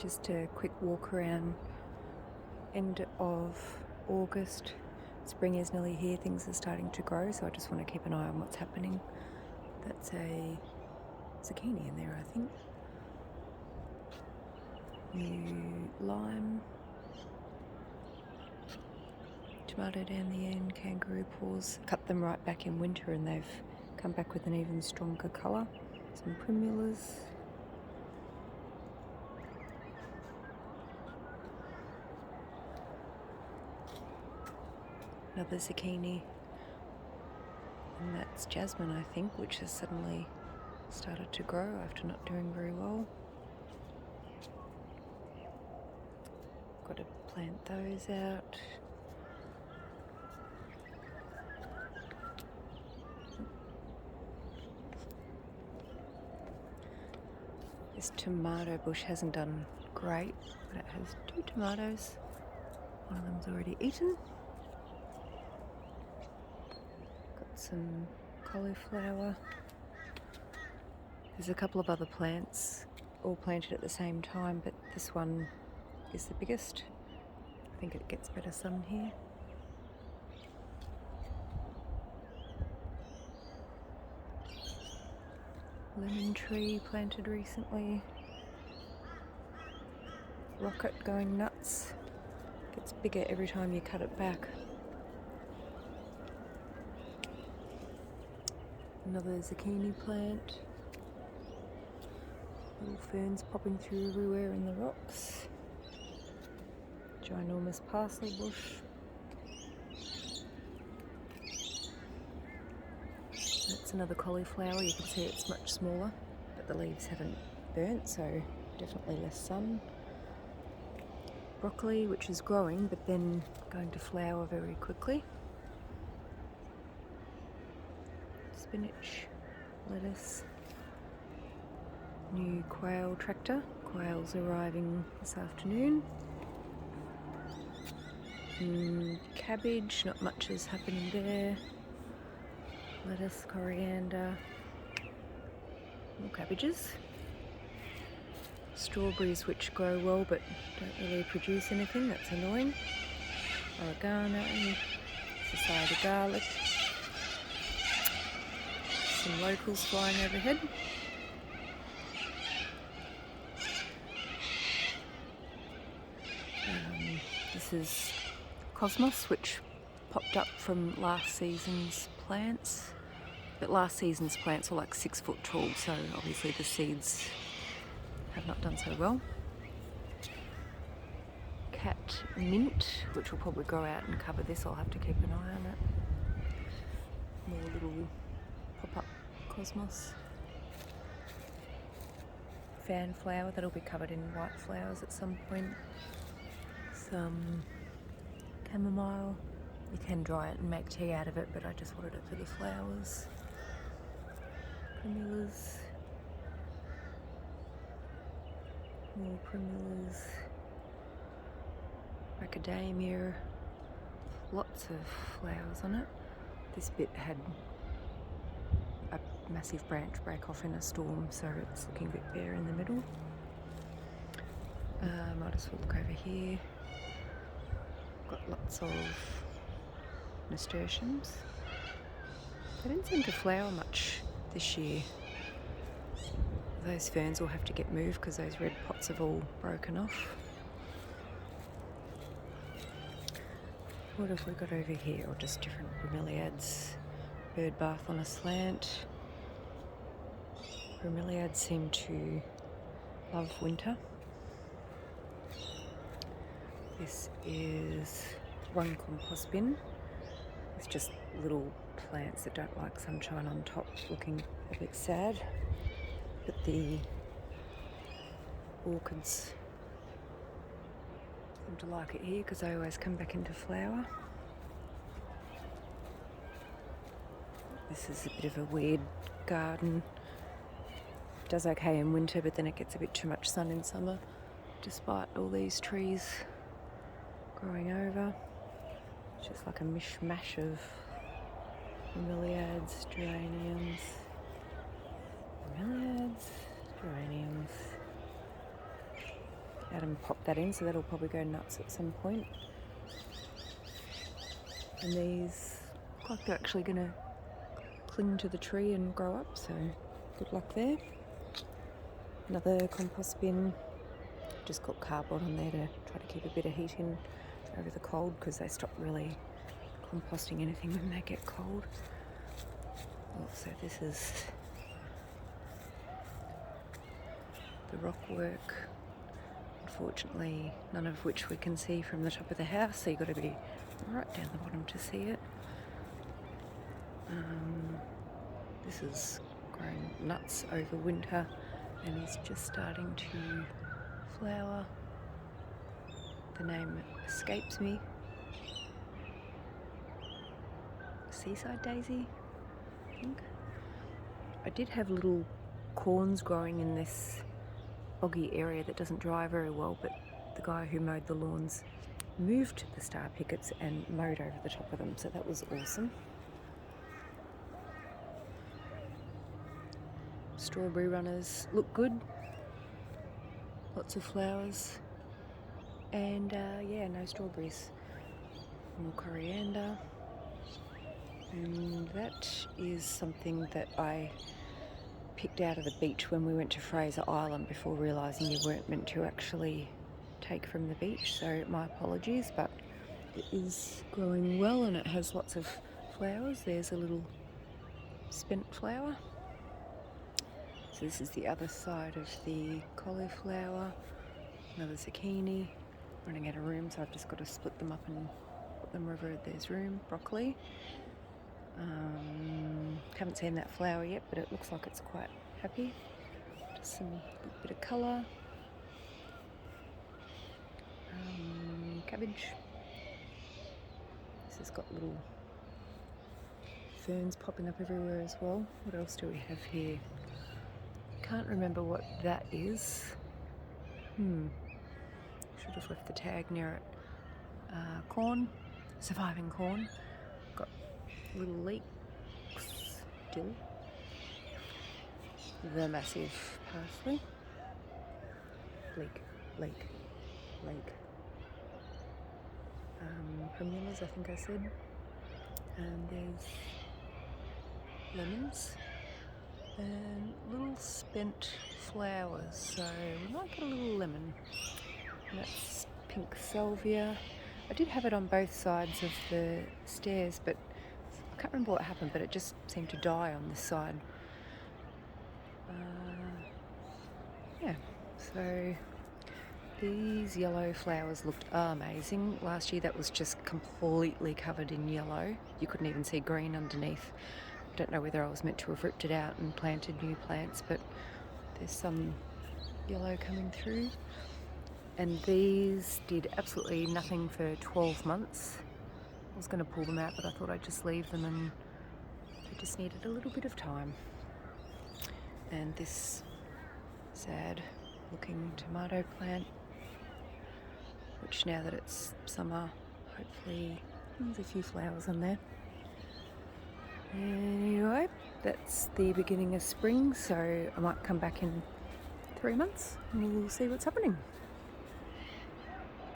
Just a quick walk around. End of August. Spring is nearly here. Things are starting to grow, so I just want to keep an eye on what's happening. That's a zucchini in there, I think. New lime. Tomato down the end, kangaroo paws. Cut them right back in winter and they've come back with an even stronger colour. Some primulas. Another zucchini. And that's jasmine, I think, which has suddenly started to grow after not doing very well. Got to plant those out. This tomato bush hasn't done great, but it has 2 tomatoes. One of them's already eaten. Got some cauliflower. There's a couple of other plants all planted at the same time, but this one is the biggest. I think it gets better sun here. Lemon tree planted recently. Rocket going nuts. Gets bigger every time you cut it back. Another zucchini plant. Little ferns popping through everywhere in the rocks. Ginormous parsley bush. That's another cauliflower. You can see it's much smaller, but the leaves haven't burnt, so definitely less sun. Broccoli, which is growing, but then going to flower very quickly. Spinach, lettuce. New quail tractor. Quail's arriving this afternoon. Cabbage, not much is happening there. Lettuce, coriander, more cabbages. Strawberries, which grow well but don't really produce anything, that's annoying. Oregano, Society garlic. Some locals flying overhead. This is cosmos, which popped up from last season's plants. But last season's plants were like 6 foot tall, so obviously the seeds have not done so well. Cat mint, which will probably grow out and cover this. I'll have to keep an eye on it. More little pop-up cosmos. Fan flower, that'll be covered in white flowers at some point. Some chamomile. You can dry it and make tea out of it, but I just wanted it for the flowers. Primulas. More primulas. Macadamia. Lots of flowers on it. This bit had a massive branch break off in a storm, so it's looking a bit bare in the middle. Might as well look over here. Got lots of nasturtiums. They didn't seem to flower much this year. Those ferns will have to get moved because those red pots have all broken off. What have we got over here? Or just different bromeliads. Bird bath on a slant. Bromeliads seem to love winter. This is one compost bin. It's just little plants that don't like sunshine on top, looking a bit sad. But the orchids seem to like it here because they always come back into flower. This is a bit of a weird garden. It does okay in winter, but then it gets a bit too much sun in summer, despite all these trees growing over. It's just like a mishmash of bromeliads, geraniums, bromeliads, geraniums. Adam popped that in, so that'll probably go nuts at some point. And these look like they're actually going to cling to the tree and grow up, so good luck there. Another compost bin. Just got cardboard on there to try to keep a bit of heat in over the cold, because they stop really composting anything when they get cold. Also, this is the rock work, unfortunately none of which we can see from the top of the house, so you've got to be right down the bottom to see it. This has grown nuts over winter and is just starting to flower. The name escapes me. Seaside daisy, I think. I did have little corns growing in this boggy area that doesn't dry very well, but the guy who mowed the lawns moved the star pickets and mowed over the top of them, so that was awesome. Strawberry runners look good, lots of flowers, and yeah, no strawberries. More coriander, and that is something that I picked out of the beach when we went to Fraser Island before realising you weren't meant to actually take from the beach, so my apologies, but it is growing well and it has lots of flowers. There's a little spent flower. So this is the other side of the cauliflower, another zucchini. Running out of room, so I've just got to split them up and put them wherever there's room. Broccoli. Haven't seen that flower yet, but it looks like it's quite happy. Just some bit of colour. Cabbage. This has got little ferns popping up everywhere as well. What else do we have here? Can't remember what that is. Should have left the tag near it. Corn, surviving corn. Got little leeks, dill, the massive parsley, leek. Primulas, I think I said. And there's lemons and little spent flowers, so we might get a little lemon. And that's pink salvia. I did have it on both sides of the stairs, but I can't remember what happened, but it just seemed to die on this side. Yeah, so these yellow flowers looked amazing. Last year that was just completely covered in yellow. You couldn't even see green underneath. I don't know whether I was meant to have ripped it out and planted new plants, but there's some yellow coming through. And these did absolutely nothing for 12 months. I was going to pull them out, but I thought I'd just leave them, and they just needed a little bit of time. And this sad looking tomato plant, which now that it's summer, hopefully there's a few flowers on there. Anyway, that's the beginning of spring, so I might come back in 3 months and we'll see what's happening.